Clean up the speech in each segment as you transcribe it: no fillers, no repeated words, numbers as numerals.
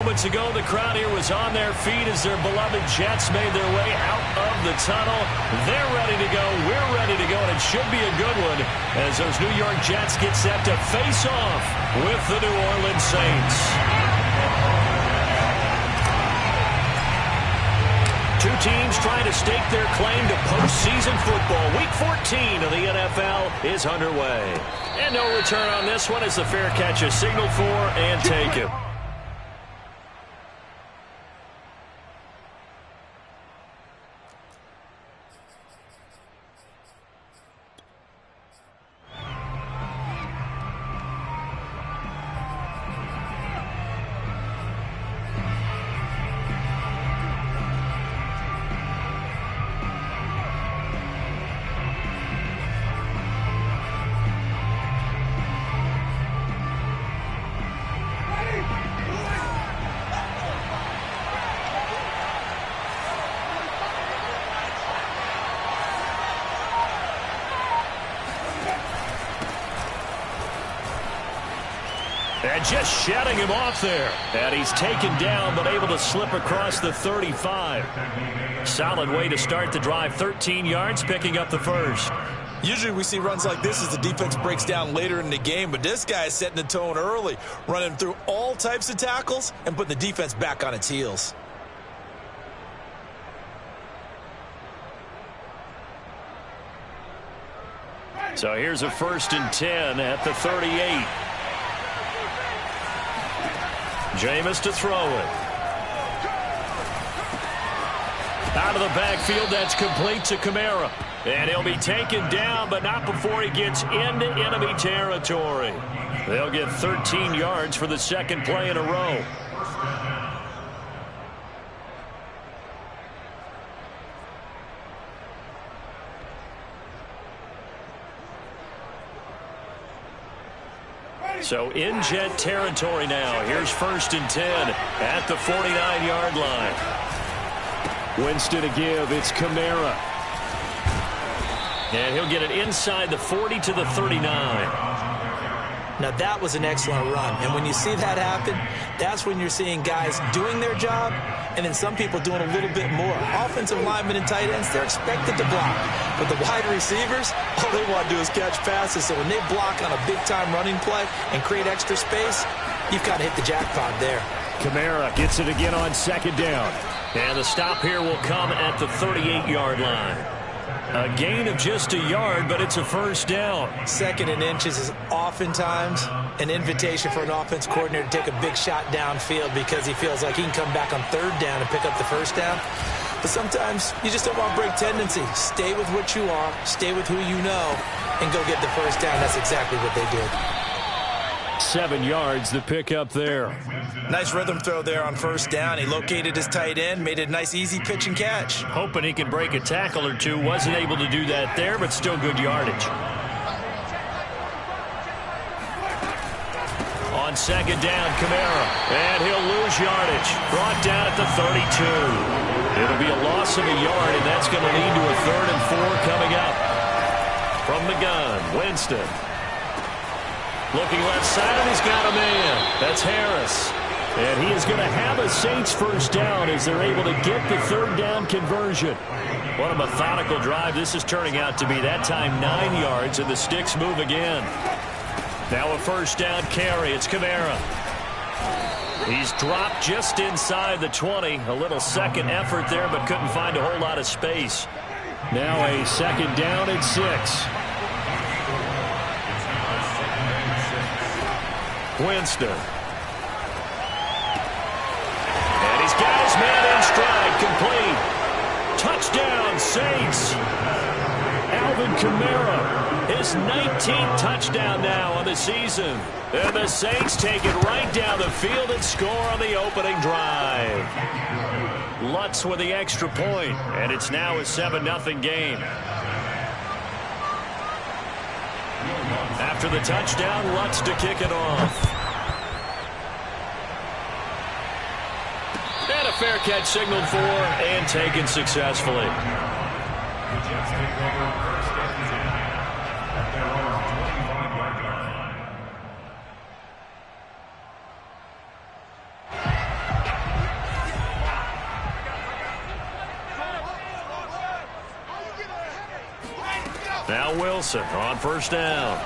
moments ago, the crowd here was on their feet as their beloved Jets made their way out of the tunnel. They're ready to go. We're ready to go, and it should be a good one as those New York Jets get set to face off with the New Orleans Saints. Two teams trying to stake their claim to postseason football. Week 14 of the NFL is underway. And no return on this one as the fair catch is signaled for and taken. And just shutting him off there. And he's taken down but able to slip across the 35. Solid way to start the drive. 13 yards, picking up the first. Usually we see runs like this as the defense breaks down later in the game, but this guy is setting the tone early, running through all types of tackles and putting the defense back on its heels. So here's a 1st and 10 at the 38. Jameis to throw it. Out of the backfield, that's complete to Kamara. And he'll be taken down, but not before he gets into enemy territory. They'll get 13 yards for the second play in a row. So in Jet territory now. Here's 1st and 10 at the 49-yard line. Winston to give. It's Kamara. And he'll get it inside the 40 to the 39. Now that was an excellent run. And when you see that happen, that's when you're seeing guys doing their job and then some people doing a little bit more. Offensive linemen and tight ends, they're expected to block. But the wide receivers, all they want to do is catch passes. So when they block on a big-time running play and create extra space, you've got to hit the jackpot there. Kamara gets it again on 2nd down. And the stop here will come at the 38-yard line. A gain of just a yard, but it's a 1st down. 2nd and inches is oftentimes an invitation for an offense coordinator to take a big shot downfield because he feels like he can come back on 3rd down and pick up the 1st down. But sometimes you just don't want to break tendency. Stay with what you are, stay with who you know, and go get the 1st down. That's exactly what they did. 7 yards to pick up there. Nice rhythm throw there on 1st down. He located his tight end, made it a nice easy pitch and catch. Hoping he can break a tackle or two. Wasn't able to do that there, but still good yardage. On 2nd down, Kamara. And he'll lose yardage. Brought down at the 32. It'll be a loss of a yard, and that's going to lead to a 3rd and 4 coming up. From the gun, Winston. Looking left side, and he's got a man. That's Harris. And he is going to have a Saints 1st down as they're able to get the 3rd down conversion. What a methodical drive this is turning out to be. That time 9 yards, and the sticks move again. Now a 1st down carry. It's Kamara. He's dropped just inside the 20. A little second effort there, but couldn't find a whole lot of space. Now a 2nd down and 6. Winston. And he's got his man in stride. Complete. Touchdown, Saints. Alvin Kamara, his 19th touchdown now on the season. And the Saints take it right down the field and score on the opening drive. Lutz with the extra point, and it's now a 7-0 game. After the touchdown, Lutz to kick it off. And a fair catch signaled for and taken successfully. Now Wilson on first down.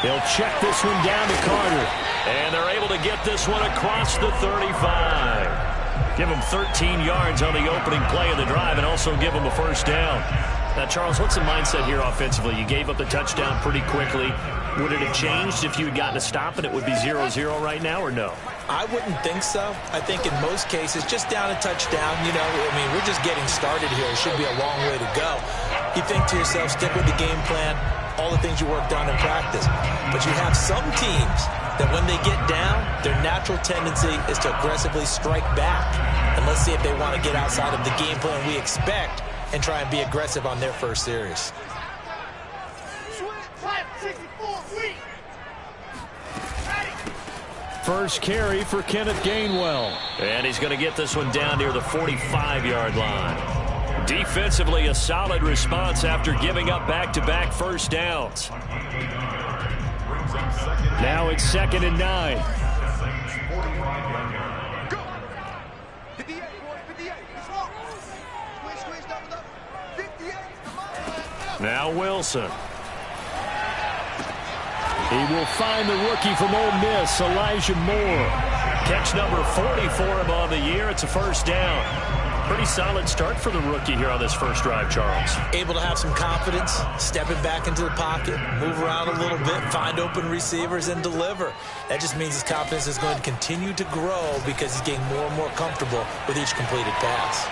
He'll check this one down to Carter. And they're able to get this one across the 35. Give him 13 yards on the opening play of the drive and also give him a first down. Now, Charles, what's the mindset here offensively? You gave up the touchdown pretty quickly. Would it have changed if you had gotten a stop and it would be 0-0 right now, or no? I wouldn't think so. I think in most cases, just down a touchdown, you know, I mean, we're just getting started here. It should be a long way to go. You think to yourself, stick with the game plan, all the things you worked on in practice. But you have some teams that when they get down, their natural tendency is to aggressively strike back. And let's see if they want to get outside of the game plan we expect and try and be aggressive on their first series. First carry for Kenneth Gainwell. And he's going to get this one down near the 45-yard line. Defensively, a solid response after giving up back-to-back first downs. Now it's 2nd and 9. Now Wilson. He will find the rookie from Ole Miss, Elijah Moore. Catch number 40 for him on the year. It's a first down. Pretty solid start for the rookie here on this first drive, Charles. Able to have some confidence, stepping back into the pocket, move around a little bit, find open receivers, and deliver. That just means his confidence is going to continue to grow because he's getting more and more comfortable with each completed pass.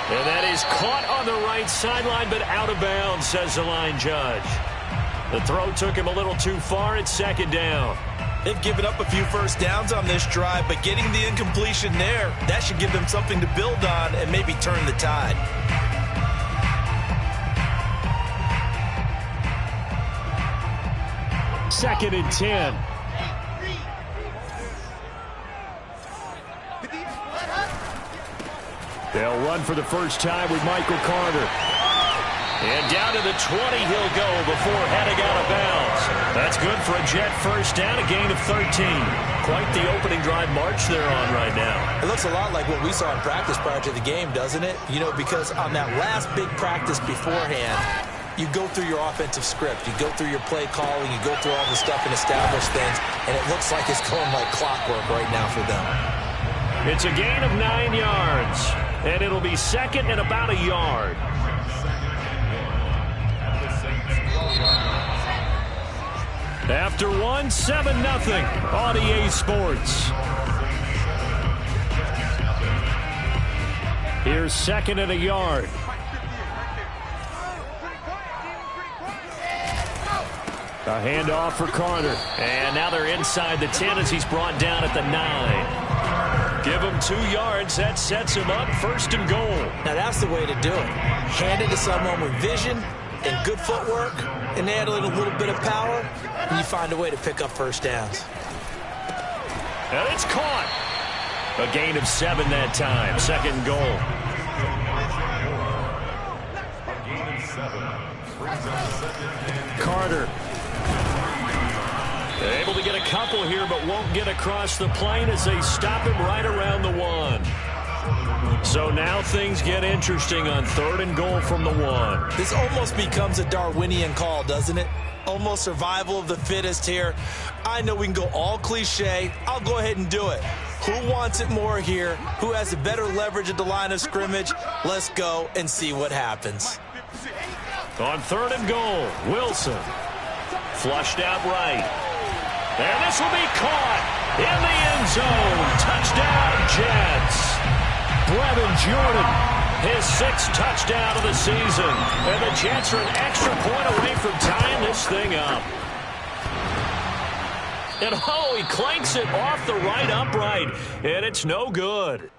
And that is caught on the right sideline, but out of bounds, says the line judge. The throw took him a little too far. It's 2nd down. They've given up a few first downs on this drive, but getting the incompletion there, that should give them something to build on and maybe turn the tide. Second and 10. They'll run for the first time with Michael Carter. And down to the 20 he'll go before heading out of bounds. That's good for a Jet first down, a gain of 13. Quite the opening drive march they're on right now. It looks a lot like what we saw in practice prior to the game, doesn't it? You know, because on that last big practice beforehand, you go through your offensive script. You go through your play calling. You go through all the stuff and establish things. And it looks like it's going like clockwork right now for them. It's a gain of 9 yards. And it'll be 2nd and about a yard. After 1, 7-0 on EA Sports. Here's 2nd and a yard. A handoff for Carter. And now they're inside the 10 as he's brought down at the 9. Give him 2 yards. That sets him up 1st and goal. Now that's the way to do it. Hand it to someone with vision and good footwork, and add a little bit of power, and you find a way to pick up first downs. And it's caught. A gain of 7 that time. 2nd goal. Carter. They're able to get a couple here, but won't get across the plane as they stop him right around the 1. So now things get interesting on 3rd and goal from the 1. This almost becomes a Darwinian call, doesn't it? Almost survival of the fittest here. I know we can go all cliche. I'll go ahead and do it. Who wants it more here? Who has the better leverage at the line of scrimmage? Let's go and see what happens. On 3rd and goal, Wilson. Flushed out right. And this will be caught in the end zone. Touchdown, Jets. Brevin Jordan, his 6th touchdown of the season. And the Jets are an extra point away from tying this thing up. And oh, he clanks it off the right upright. And it's no good.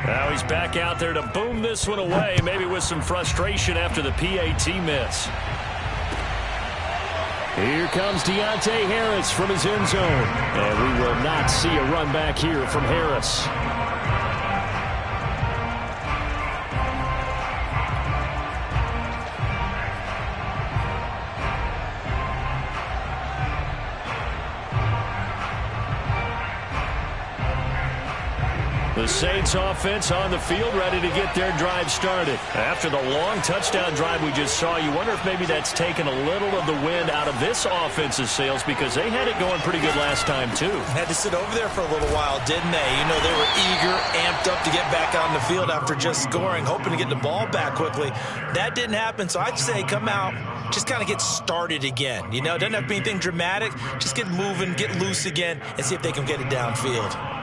Now he's back out there to boom this one away, maybe with some frustration after the PAT miss. Here comes Deontay Harris from his end zone. And we will not see a run back here from Harris. The Saints offense on the field, ready to get their drive started. After the long touchdown drive we just saw, you wonder if maybe that's taken a little of the wind out of this offense's sails, because they had it going pretty good last time too. Had to sit over there for a little while, didn't they? You know, they were eager, amped up to get back on the field after just scoring, hoping to get the ball back quickly. That didn't happen, so I'd say come out, just kind of get started again. You know, it doesn't have to be anything dramatic. Just get moving, get loose again, and see if they can get it downfield.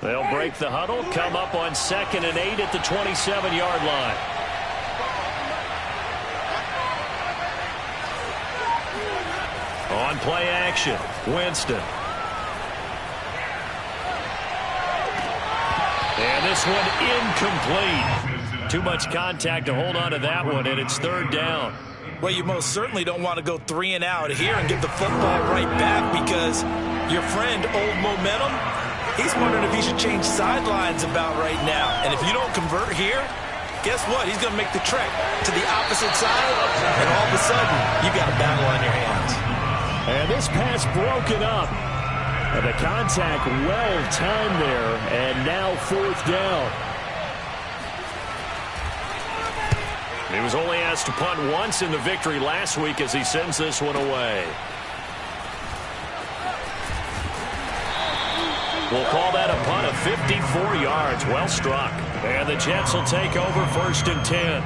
They'll break the huddle, come up on 2nd and 8 at the 27-yard line. On play action, Winston. And this one incomplete. Too much contact to hold on to that one, and it's 3rd down. Well, you most certainly don't want to go 3 and out here and get the football right back, because your friend, Old Momentum, he's wondering if he should change sidelines about right now. And if you don't convert here, guess what? He's going to make the trek to the opposite side, and all of a sudden, you got a battle on your hands. And this pass broken up. And the contact well-timed there, and now 4th down. He was only asked to punt once in the victory last week as he sends this one away. We'll call that a punt of 54 yards. Well struck. And the Jets will take over 1st and 10.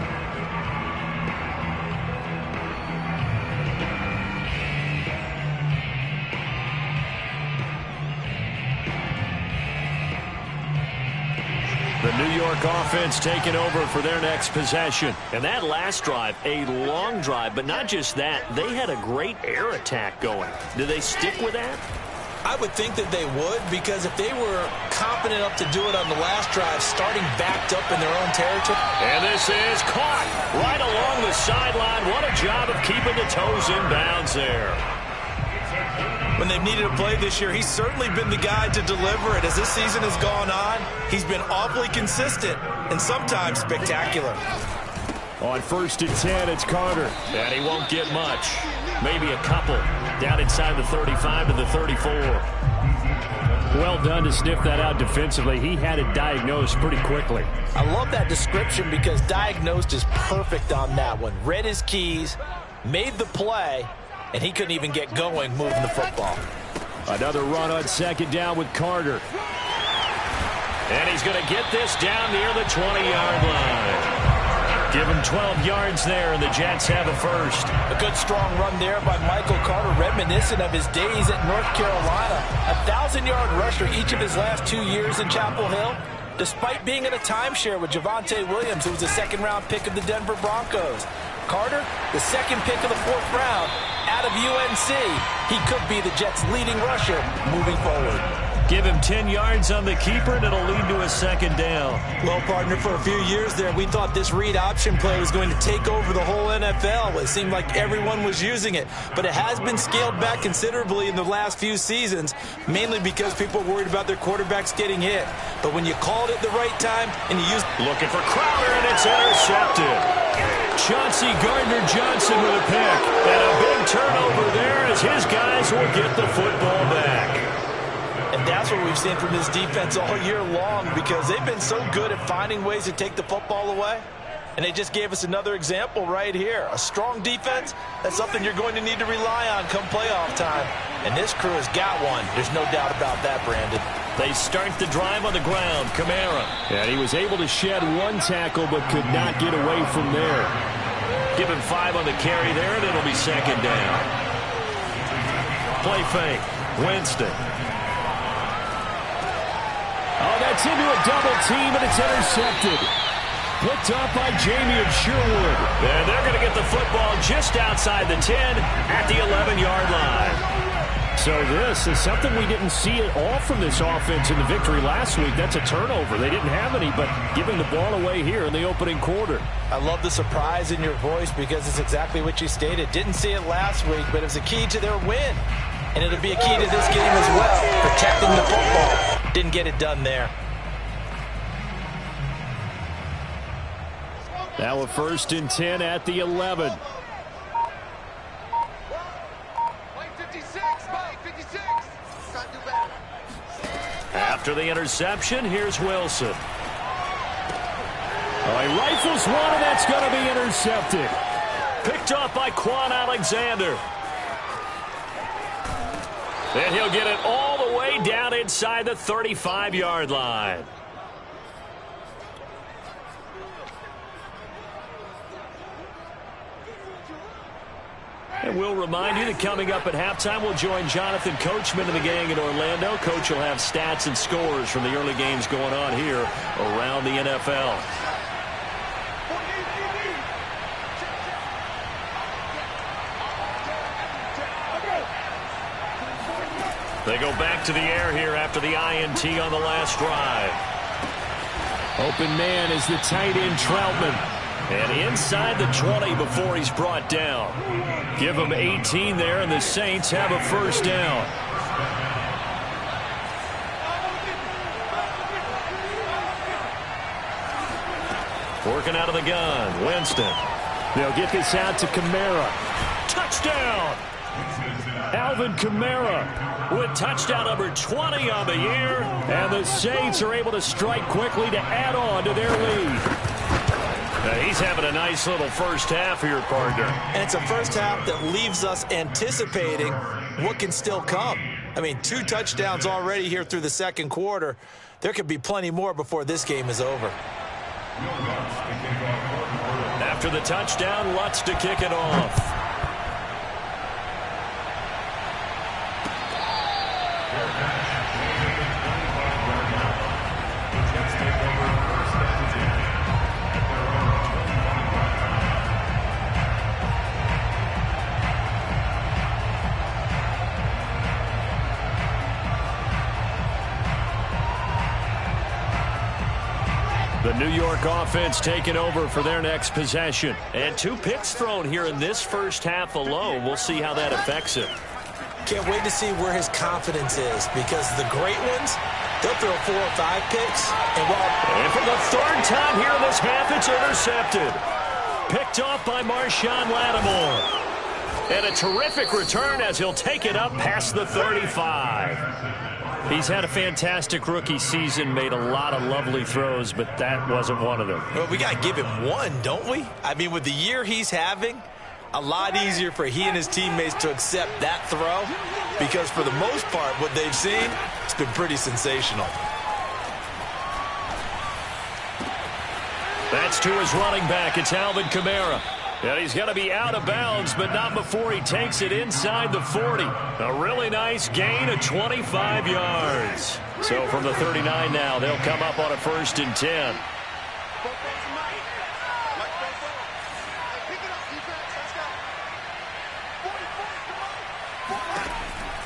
The New York offense taking over for their next possession. And that last drive, a long drive, but not just that. They had a great air attack going. Do they stick with that? I would think that they would, because if they were confident enough to do it on the last drive, starting backed up in their own territory. And this is caught right along the sideline. What a job of keeping the toes in bounds there. When they've needed a play this year, he's certainly been the guy to deliver it. As this season has gone on, he's been awfully consistent and sometimes spectacular. On 1st and 10, it's Carter. And he won't get much. Maybe a couple. Down inside the 35 to the 34. Well done to sniff that out defensively. He had it diagnosed pretty quickly. I love that description, because diagnosed is perfect on that one. Read his keys, made the play, and he couldn't even get going moving the football. Another run on 2nd down with Carter. And he's going to get this down near the 20-yard line. Give him 12 yards there, and the Jets have a first. A good strong run there by Michael Carter, reminiscent of his days at North Carolina. A 1,000-yard rusher each of his last 2 years in Chapel Hill, despite being in a timeshare with Javonte Williams, who was a second-round pick of the Denver Broncos. Carter, the 2nd pick of the 4th round out of UNC. He could be the Jets' leading rusher moving forward. Give him 10 yards on the keeper, and it'll lead to a 2nd down. Well, partner, for a few years there, we thought this read option play was going to take over the whole NFL. It seemed like everyone was using it, but it has been scaled back considerably in the last few seasons, mainly because people are worried about their quarterbacks getting hit. But when you called it the right time and you used... Looking for Crowder, and it's intercepted. Chauncey Gardner-Johnson with a pick. And a big turnover there as his guys will get the football back. And that's what we've seen from this defense all year long, because they've been so good at finding ways to take the football away. And they just gave us another example right here. A strong defense, that's something you're going to need to rely on come playoff time. And this crew has got one. There's no doubt about that, Brandon. They start the drive on the ground. Kamara. And he was able to shed one tackle but could not get away from there. Give him 5 on the carry there, and it'll be 2nd down. Play fake. Winston. Oh, that's into a double team, and it's intercepted. Picked up by Jamie and Sherwood. And they're going to get the football just outside the 10 at the 11-yard line. So this is something we didn't see at all from this offense in the victory last week. That's a turnover. They didn't have any, but giving the ball away here in the opening quarter. I love the surprise in your voice, because it's exactly what you stated. Didn't see it last week, but it was a key to their win. And it'll be a key to this game as well, protecting the football. Didn't get it done there. Now a 1st and 10 at the 11. After the interception, here's Wilson. Oh, he rifles one, and that's going to be intercepted. Picked up by Quan Alexander. And he'll get it all the way down inside the 35-yard line. And we'll remind you that coming up at halftime, we'll join Jonathan Coachman and the gang in Orlando. Coach will have stats and scores from the early games going on here around the NFL. They go back to the air here after the INT on the last drive. Open man is the tight end Troutman. And inside the 20 before he's brought down. Give him 18 there, and the Saints have a 1st down. Working out of the gun, Winston. They'll get this out to Kamara. Touchdown! Alvin Kamara with touchdown number 20 on the year. And the Saints are able to strike quickly to add on to their lead. He's having a nice little first half here, partner. And it's a first half that leaves us anticipating what can still come. I mean, 2 touchdowns already here through the second quarter. There could be plenty more before this game is over. After the touchdown, Lutz to kick it off. The New York offense taking over for their next possession. And 2 picks thrown here in this first half alone. We'll see how that affects him. Can't wait to see where his confidence is, because the great ones, they'll throw 4 or 5 picks. And for the 3rd time here in this half, it's intercepted. Picked off by Marshawn Lattimore. And a terrific return as he'll take it up past the 35. He's had a fantastic rookie season, made a lot of lovely throws, but that wasn't one of them. Well, we got to give him one, don't we? I mean, with the year he's having, a lot easier for he and his teammates to accept that throw, because for the most part, what they've seen, it's been pretty sensational. That's to his running back. It's Alvin Kamara. And he's going to be out of bounds, but not before he takes it inside the 40. A really nice gain of 25 yards. So from the 39 now, they'll come up on a 1st and 10.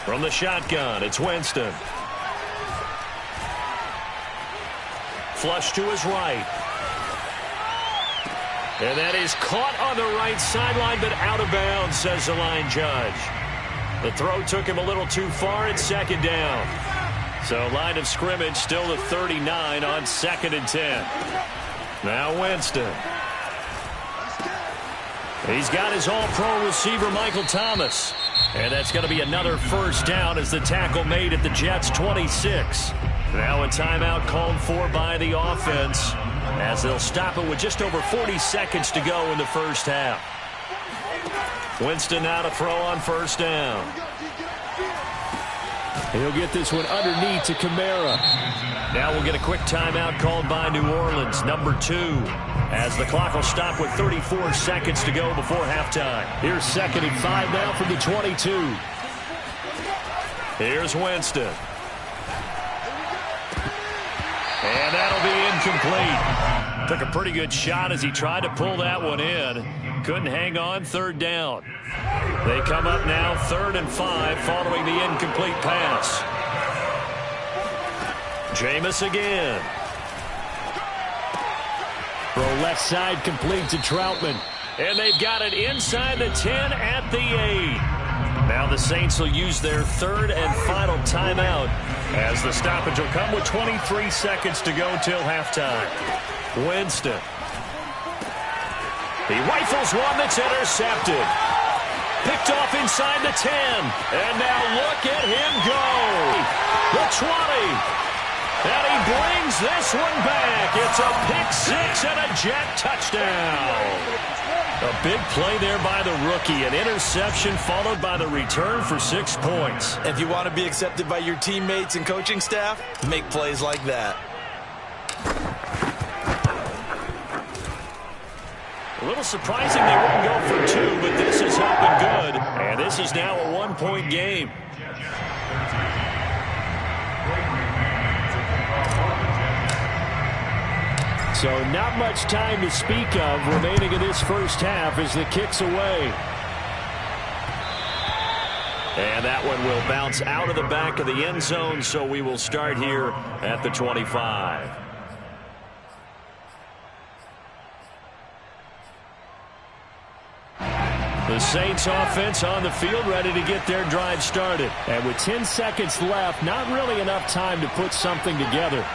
From the shotgun, it's Winston. Flush to his right. And that is caught on the right sideline, but out of bounds, says the line judge. The throw took him a little too far at 2nd down. So line of scrimmage still the 39 on 2nd and 10. Now Winston. He's got his all-pro receiver, Michael Thomas. And that's going to be another 1st down as the tackle made at the Jets' 26. Now a timeout called for by the offense, as they'll stop it with just over 40 seconds to go in the first half. Winston now to throw on 1st down. He'll get this one underneath to Kamara. Now we'll get a quick timeout called by New Orleans, number 2, as the clock will stop with 34 seconds to go before halftime. Here's 2nd and 5 now from the 22. Here's Winston. And that'll be incomplete. Took a pretty good shot as he tried to pull that one in. Couldn't hang on. 3rd down. They come up now 3rd and 5 following the incomplete pass. Jameis again. Throw left side complete to Troutman. And they've got it inside the 10 at the 8. Now the Saints will use their 3rd and final timeout, as the stoppage will come with 23 seconds to go till halftime. Winston. He rifles one that's intercepted. Picked off inside the 10. And now look at him go. The 20. And he brings this one back. It's a pick-6 and a Jet touchdown. A big play there by the rookie. An interception followed by the return for 6 points. If you want to be accepted by your teammates and coaching staff, make plays like that. A little surprising they wouldn't go for 2, but this is helping good. And this is now a 1-point game. So not much time to speak of remaining in this first half as the kick's away. And that one will bounce out of the back of the end zone, so we will start here at the 25. The Saints offense on the field ready to get their drive started. And with 10 seconds left, not really enough time to put something together.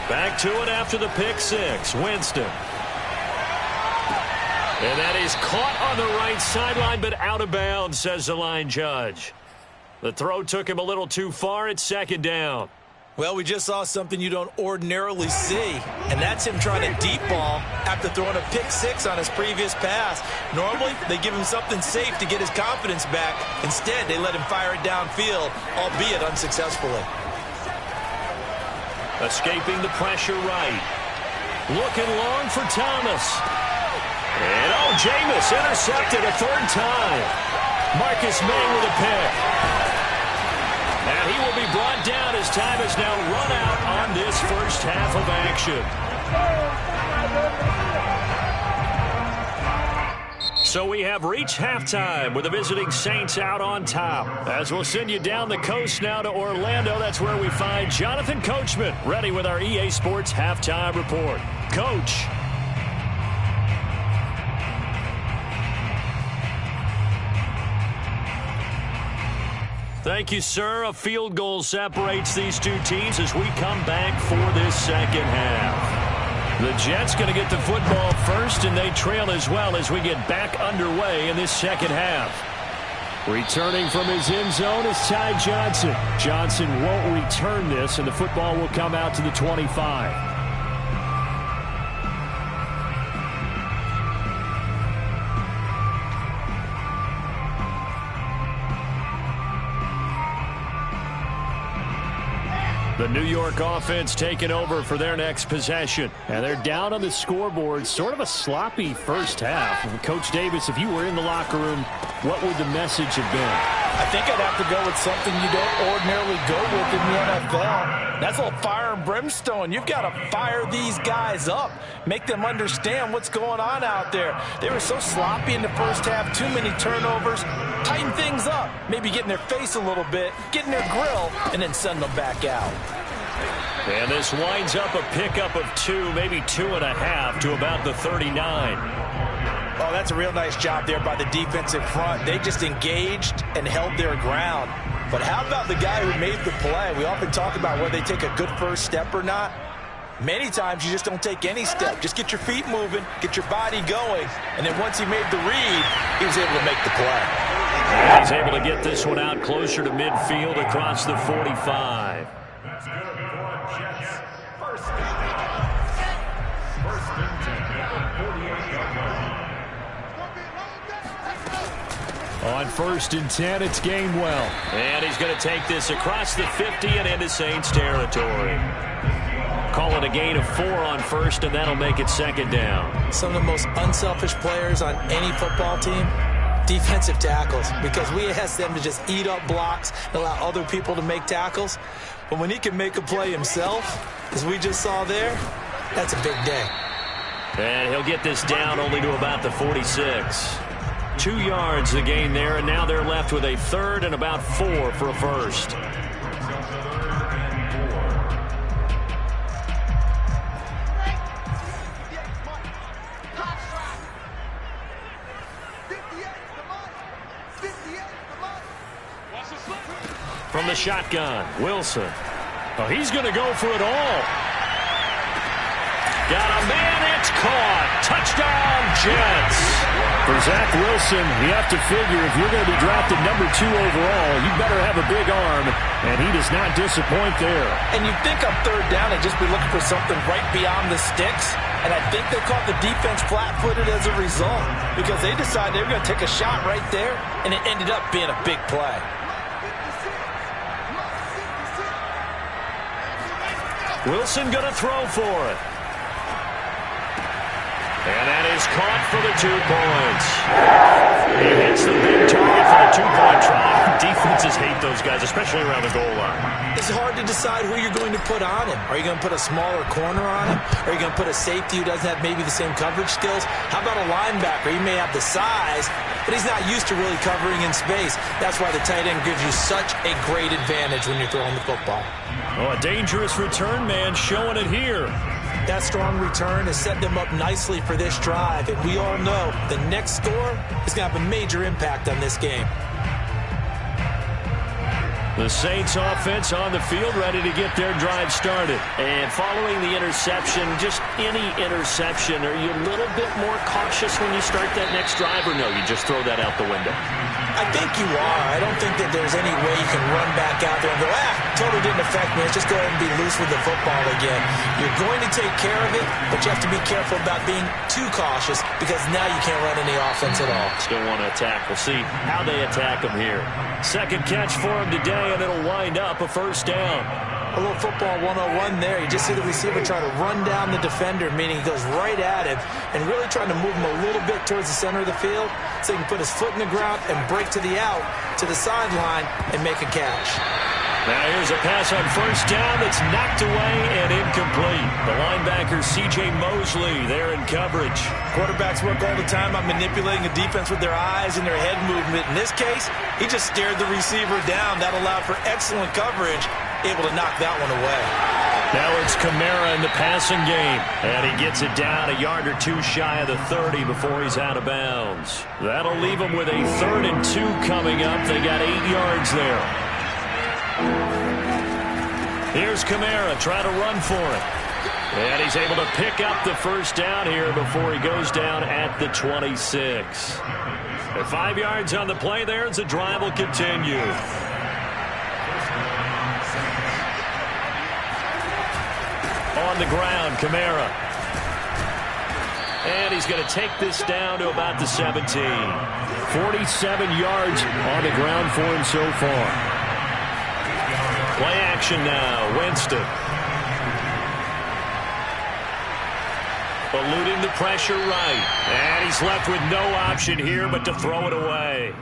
Back to it after the pick-6. Winston. And that is caught on the right sideline, but out of bounds, says the line judge. The throw took him a little too far at second down. Well, we just saw something you don't ordinarily see, and that's him trying to deep ball after throwing a pick-6 on his previous pass. Normally, they give him something safe to get his confidence back. Instead, they let him fire it downfield, albeit unsuccessfully. Escaping the pressure right. Looking long for Thomas. And, Jameis intercepted a third time. Marcus May with a pick. And he will be brought down as time has now run out on this first half of action. So we have reached halftime with the visiting Saints out on top. As we'll send you down the coast now to Orlando, that's where we find Jonathan Coachman, ready with our EA Sports Halftime Report. Coach. Thank you, sir. A field goal separates these two teams as we come back for this second half. The Jets going to get the football first, and they trail as well as we get back underway in this second half. Returning from his end zone is Ty Johnson. Johnson won't return this, and the football will come out to the 25. The New York offense taking over for their next possession. And they're down on the scoreboard. Sort of a sloppy first half. Coach Davis, if you were in the locker room, what would the message have been? I think I'd have to go with something you don't ordinarily go with in the NFL. That's a little fire and brimstone. You've got to fire these guys up. Make them understand what's going on out there. They were so sloppy in the first half. Too many turnovers. Tighten things up. Maybe get in their face a little bit. Get in their grill. And then send them back out. And this winds up a pickup of 2, maybe 2.5 to about the 39. Oh, that's a real nice job there by the defensive front. They just engaged and held their ground. But how about the guy who made the play? We often talk about whether they take a good first step or not. Many times you just don't take any step. Just get your feet moving, get your body going. And then once he made the read, he was able to make the play. And he's able to get this one out closer to midfield across the 45. On 1st and 10, it's Gainwell. And he's going to take this across the 50 and into Saints territory. Call it a gain of 4 on 1st, and that'll make it 2nd down. Some of the most unselfish players on any football team, defensive tackles, because we ask them to just eat up blocks and allow other people to make tackles. But when he can make a play himself, as we just saw there, that's a big day. And he'll get this down only to about the 46. 2 yards the gain there, and now they're left with a 3rd and about 4 for a first. From the shotgun, Wilson. Oh, he's going to go for it all. Got a man, it's caught. Touchdown, Jets. For Zach Wilson, you have to figure if you're going to be drafted number 2 overall, you better have a big arm, and he does not disappoint there. And you think on third down, they'd just be looking for something right beyond the sticks. And I think they caught the defense flat-footed as a result because they decided they were going to take a shot right there, and it ended up being a big play. Wilson going to throw for it. And that is caught for the 2 points. He hits the big target for the 2-point try. Defenses hate those guys, especially around the goal line. It's hard to decide who you're going to put on him. Are you going to put a smaller corner on him? Are you going to put a safety who doesn't have maybe the same coverage skills? How about a linebacker? He may have the size, but he's not used to really covering in space. That's why the tight end gives you such a great advantage when you're throwing the football. Oh, a dangerous return man showing it here. That strong return has set them up nicely for this drive, and we all know the next score is going to have a major impact on this game. The Saints offense on the field, ready to get their drive started. And following the interception, just any interception, are you a little bit more cautious when you start that next drive, or no, you just throw that out the window? I think you are. I don't think that there's any way you can run back out there and go, totally didn't affect me. Let's just go ahead and be loose with the football again. You're going to take care of it, but you have to be careful about being too cautious because now you can't run any offense at all. Still want to attack. We'll see how they attack them here. Second catch for him today, and it'll wind up a first down. A little football 101 there. You just see the receiver try to run down the defender, meaning he goes right at him and really trying to move him a little bit towards the center of the field so he can put his foot in the ground and break to the out, to the sideline, and make a catch. Now here's a pass on first down that's knocked away and incomplete. The linebacker C.J. Mosley there in coverage. Quarterbacks work all the time on manipulating a defense with their eyes and their head movement. In this case, he just stared the receiver down. That allowed for excellent coverage, able to knock that one away. Now it's Kamara in the passing game, and he gets it down a yard or 2 shy of the 30 before he's out of bounds. That'll leave him with a 3rd and 2 coming up. They got 8 yards there. Here's Kamara trying to run for it. And he's able to pick up the first down here before he goes down at the 26. At 5 yards on the play there as the drive will continue. On the ground, Kamara. And he's going to take this down to about the 17. 47 yards on the ground for him so far. Play action now, Winston. Eluding the pressure right. And he's left with no option here but to throw it away.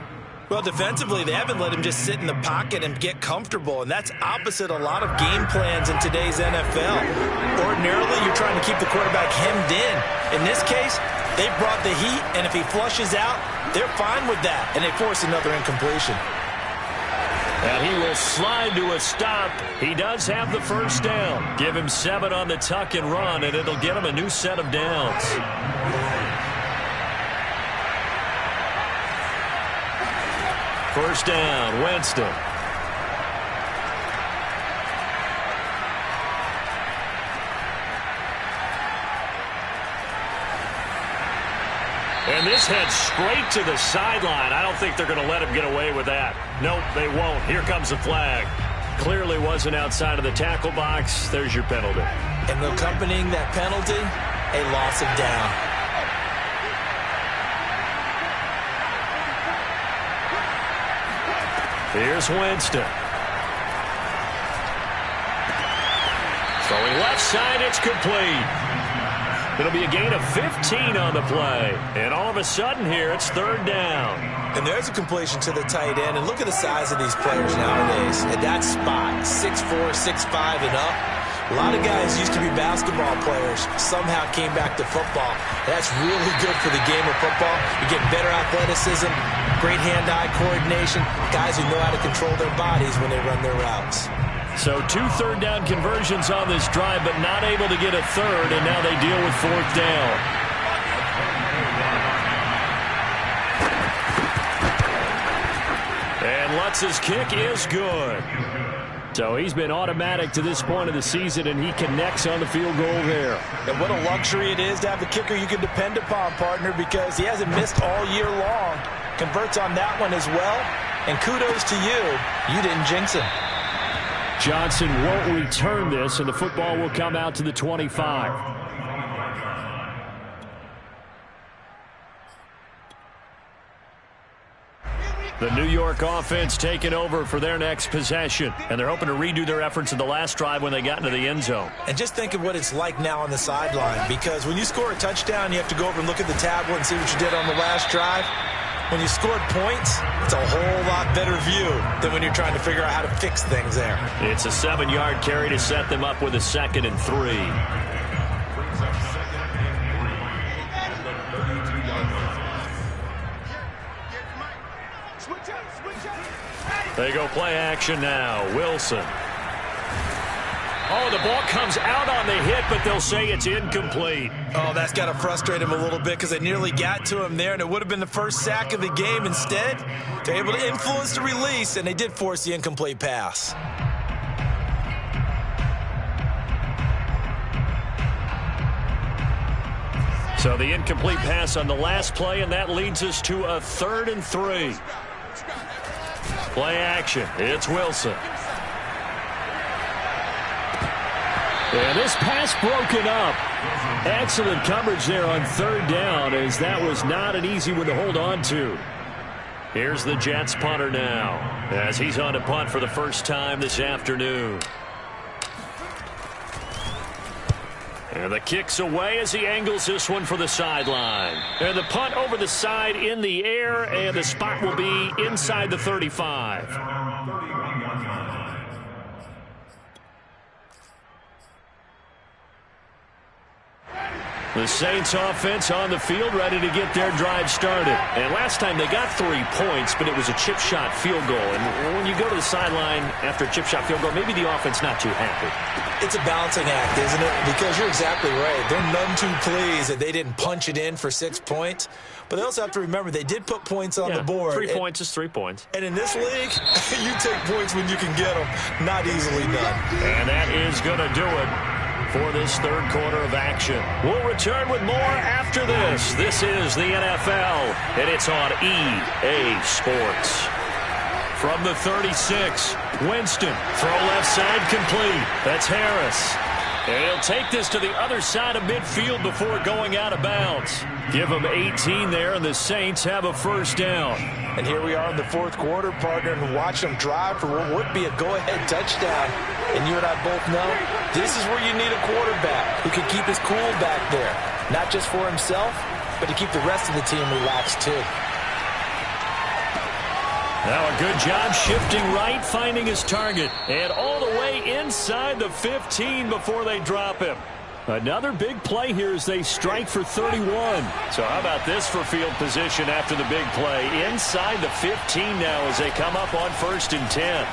Well, defensively, they haven't let him just sit in the pocket and get comfortable, and that's opposite a lot of game plans in today's NFL. Ordinarily, you're trying to keep the quarterback hemmed in. In this case, they brought the heat, and if he flushes out, they're fine with that, and they force another incompletion. And he will slide to a stop. He does have the first down. Give him 7 on the tuck and run, and it'll get him a new set of downs. First down, Winston. And this heads straight to the sideline. I don't think they're going to let him get away with that. Nope, they won't. Here comes the flag. Clearly wasn't outside of the tackle box. There's your penalty. And accompanying that penalty, a loss of down. Here's Winston. Throwing left side, it's complete. It'll be a gain of 15 on the play. And all of a sudden here, it's 3rd down. And there's a completion to the tight end. And look at the size of these players nowadays. At that spot, 6'4", 6'5", and up. A lot of guys used to be basketball players, somehow came back to football. That's really good for the game of football. You're getting better athleticism, great hand-eye coordination, guys who know how to control their bodies when they run their routes. So 2 third-down conversions on this drive, but not able to get a third, and now they deal with 4th down. And Lutz's kick is good. So he's been automatic to this point of the season, and he connects on the field goal there. And what a luxury it is to have a kicker you can depend upon, partner, because he hasn't missed all year long. Converts on that one as well. And kudos to you. You didn't jinx him. Johnson won't return this, and the football will come out to the 25. The New York offense taking over for their next possession, and they're hoping to redo their efforts in the last drive when they got into the end zone. And just think of what it's like now on the sideline, because when you score a touchdown, you have to go over and look at the tablet and see what you did on the last drive. When you scored points, it's a whole lot better view than when you're trying to figure out how to fix things there. It's a 7-yard carry to set them up with a 2nd and 3. They go play action now. Wilson. Oh, the ball comes out on the hit, but they'll say it's incomplete. Oh, that's got to frustrate him a little bit because they nearly got to him there, and it would have been the first sack of the game. Instead, they're able to influence the release, and they did force the incomplete pass. So the incomplete pass on the last play, and that leads us to a 3rd and 3. Play action. It's Wilson. And this pass broken up. Excellent coverage there on 3rd down, as that was not an easy one to hold on to. Here's the Jets punter now, as he's on to punt for the first time this afternoon. And the kick's away as he angles this one for the sideline. And the punt over the side in the air, and the spot will be inside the 35. The Saints offense on the field, ready to get their drive started. And last time they got 3 points, but it was a chip shot field goal. And when you go to the sideline after a chip shot field goal, maybe the offense not too happy. It's a balancing act, isn't it? Because you're exactly right. They're none too pleased that they didn't punch it in for 6 points. But they also have to remember they did put points on the board. 3 points is 3 points. And in this league, you take points when you can get them. Not easily done. And that is going to do it for this 3rd quarter of action. We'll return with more after this. This is the NFL, and it's on EA Sports. From the 36, Winston, throw left side complete. That's Harris. And he'll take this to the other side of midfield before going out of bounds. Give them 18 there, and the Saints have a first down. And here we are in the 4th quarter, partner, and watch them drive for what would be a go-ahead touchdown. And you and I both know this is where you need a quarterback who can keep his cool back there. Not just for himself, but to keep the rest of the team relaxed too. Now a good job shifting right, finding his target. And all the way inside the 15 before they drop him. Another big play here as they strike for 31. So how about this for field position after the big play? Inside the 15 now as they come up on 1st and 10.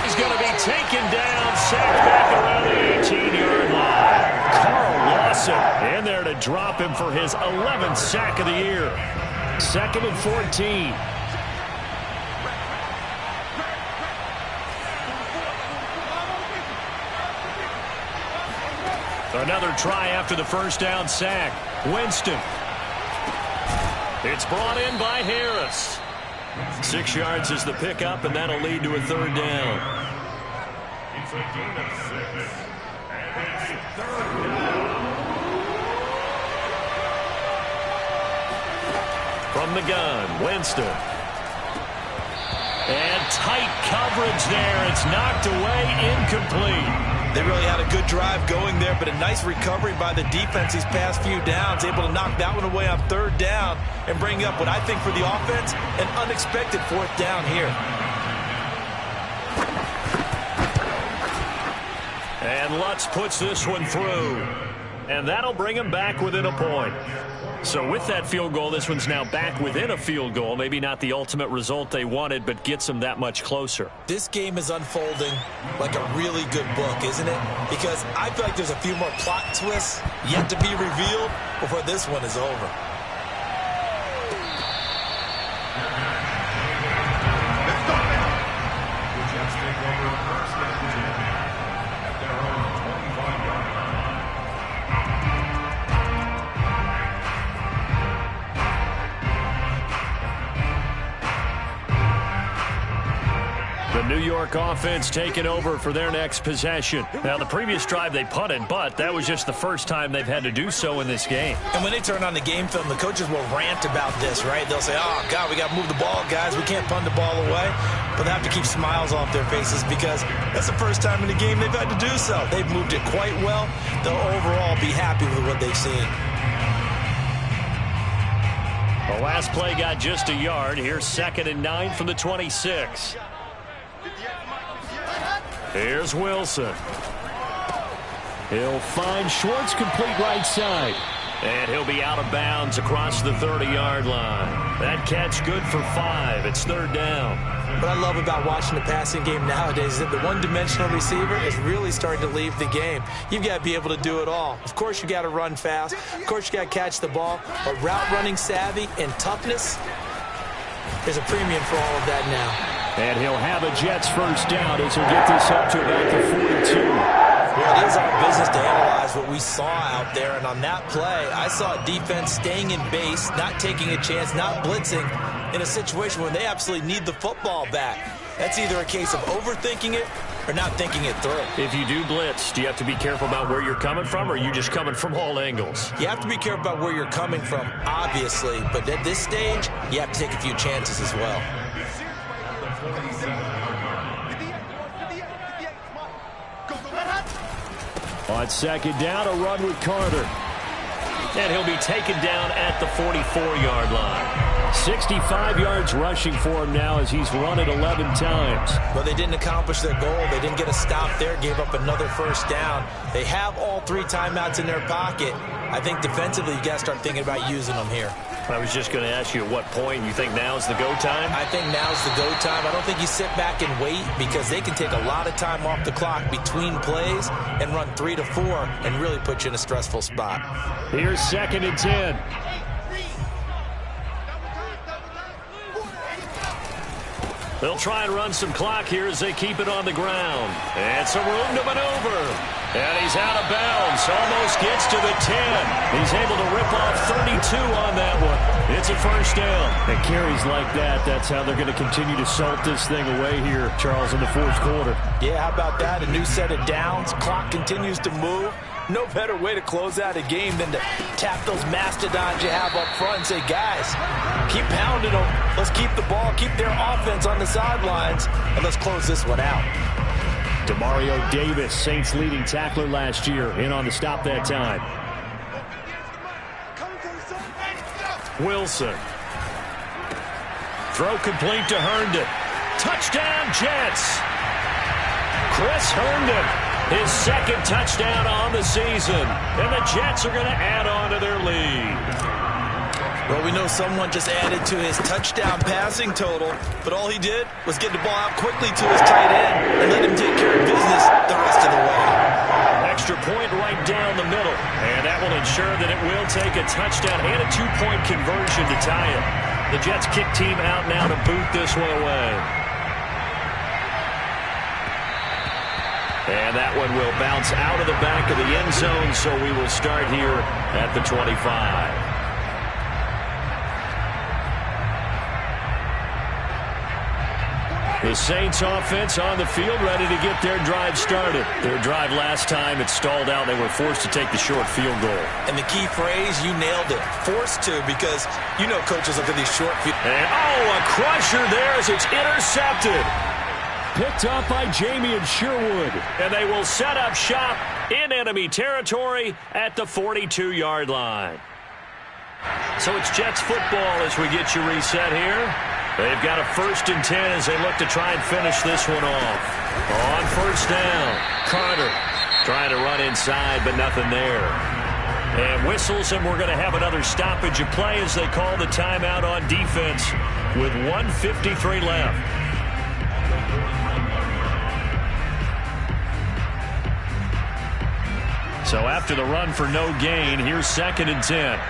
He's going to be taken down, sacked back around the 18-yard line. Carl Lawson in there to drop him for his 11th sack of the year. 2nd and 14. Another try after the first down sack. Winston. It's brought in by Harris. 6 yards is the pickup, and that'll lead to a 3rd down. From the gun, Winston. And tight coverage there. It's knocked away, incomplete. They really had a good drive going there, but a nice recovery by the defense these past few downs, able to knock that one away on 3rd down and bring up what I think for the offense, an unexpected 4th down here. And Lutz puts this one through, and that'll bring him back within a point. So with that field goal, this one's now back within a field goal. Maybe not the ultimate result they wanted, but gets them that much closer. This game is unfolding like a really good book, isn't it? Because I feel like there's a few more plot twists yet to be revealed before this one is over. The New York offense taking over for their next possession. Now, the previous drive they punted, but that was just the first time they've had to do so in this game. And when they turn on the game film, the coaches will rant about this, right? They'll say, oh, God, we got to move the ball, guys. We can't punt the ball away. But they have to keep smiles off their faces because that's the first time in the game they've had to do so. They've moved it quite well. They'll overall be happy with what they've seen. The last play got just a yard. Here's 2nd and 9 from the 26. Here's Wilson. He'll find Schwartz, complete right side. And he'll be out of bounds across the 30-yard line. That catch good for 5. It's 3rd down. What I love about watching the passing game nowadays is that the one-dimensional receiver is really starting to leave the game. You've got to be able to do it all. Of course, you got to run fast. Of course, you got to catch the ball. But route running savvy and toughness, there's a premium for all of that now. And he'll have a Jets first down as he'll get this up to about the 42. Well, it is our business to analyze what we saw out there. And on that play, I saw a defense staying in base, not taking a chance, not blitzing in a situation where they absolutely need the football back. That's either a case of overthinking it or not thinking it through. If you do blitz, do you have to be careful about where you're coming from, or are you just coming from all angles? You have to be careful about where you're coming from, obviously. But at this stage, you have to take a few chances as well. On 2nd down, a run with Carter. And he'll be taken down at the 44-yard line. 65 yards rushing for him now as he's run it 11 times. Well, they didn't accomplish their goal. They didn't get a stop there, gave up another first down. They have all 3 timeouts in their pocket. I think defensively, you got to start thinking about using them here. I was just going to ask you at what point you think now's the go time? I think now's the go time. I don't think you sit back and wait because they can take a lot of time off the clock between plays and run 3 to 4 and really put you in a stressful spot. Here's 2nd and 10. They'll try and run some clock here as they keep it on the ground. And some room to maneuver. And he's out of bounds. Almost gets to the 10. He's able to rip off 32 on that one. It's a first down. And carries like that, that's how they're going to continue to salt this thing away here, Charles, in the 4th quarter. Yeah, how about that? A new set of downs. Clock continues to move. No better way to close out a game than to tap those mastodons you have up front and say, guys, keep pounding them. Let's keep the ball, keep their offense on the sidelines, and let's close this one out. Demario Davis, Saints leading tackler last year, in on the stop that time. Wilson. Throw complete to Herndon. Touchdown, Jets. Chris Herndon. His 2nd touchdown on the season. And the Jets are going to add on to their lead. Well, we know someone just added to his touchdown passing total, but all he did was get the ball out quickly to his tight end and let him take care of business the rest of the way. Extra point right down the middle. And that will ensure that it will take a touchdown and a 2-point conversion to tie it. The Jets kick team out now to boot this one away. And that one will bounce out of the back of the end zone, so we will start here at the 25. The Saints offense on the field, ready to get their drive started. Their drive last time, it stalled out. They were forced to take the short field goal. And the key phrase, you nailed it, forced to, because you know coaches look at these short field. And, a crusher there as it's intercepted. Picked up by Jamie and Sherwood. And they will set up shop in enemy territory at the 42-yard line. So it's Jets football as we get you reset here. They've got a 1st and 10 as they look to try and finish this one off. On 1st down, Carter trying to run inside, but nothing there. And whistles, and we're going to have another stoppage of play as they call the timeout on defense with 1:53 left. So after the run for no gain, here's 2nd and 10.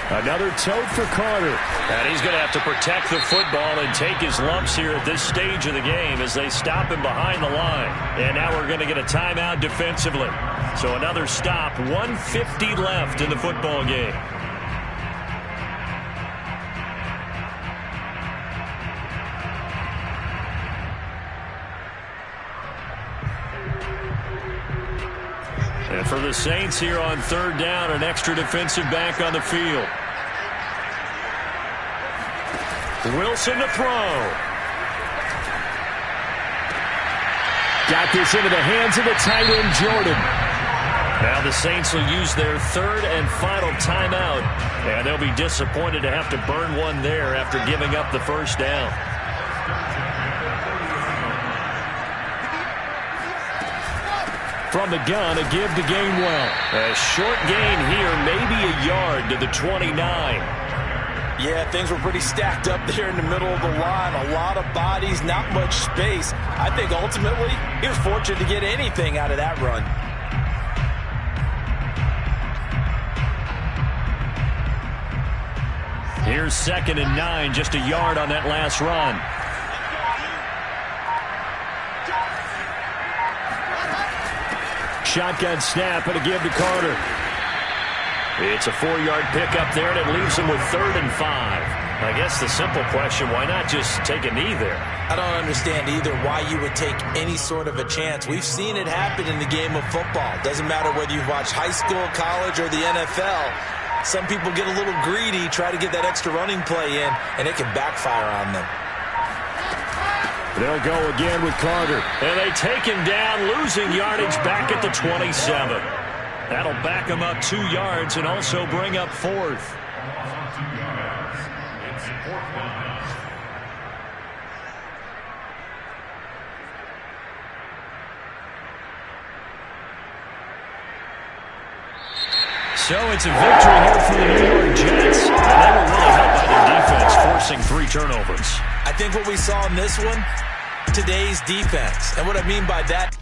Another tote for Carter. And he's going to have to protect the football and take his lumps here at this stage of the game as they stop him behind the line. And now we're going to get a timeout defensively. So another stop, 1:50 left in the football game. For the Saints here on third down, an extra defensive back on the field. Wilson to throw. Got this into the hands of the tight end, Jordan. Now the Saints will use their third and final timeout, and they'll be disappointed to have to burn one there after giving up the first down. From the gun, a give to Gainwell. A short gain here, maybe a yard to the 29. Yeah, things were pretty stacked up there in the middle of the line. A lot of bodies, not much space. I think ultimately he was fortunate to get anything out of that run. Here's 2nd and 9, just a yard on that last run. Shotgun snap and a give to Carter. It's a 4-yard pickup there, and it leaves him with 3rd and 5. I guess the simple question, why not just take a knee there? I don't understand either why you would take any sort of a chance. We've seen it happen in the game of football. Doesn't matter whether you've watched high school, college, or the NFL. Some people get a little greedy, try to get that extra running play in, and it can backfire on them. They'll go again with Carter. And they take him down, losing yardage back at the 27. That'll back him up 2 yards and also bring up 4th. So it's a victory here for the New York Jets. And they were really helped by their defense, forcing 3 turnovers. I think what we saw in this one, today's defense. And what I mean by that...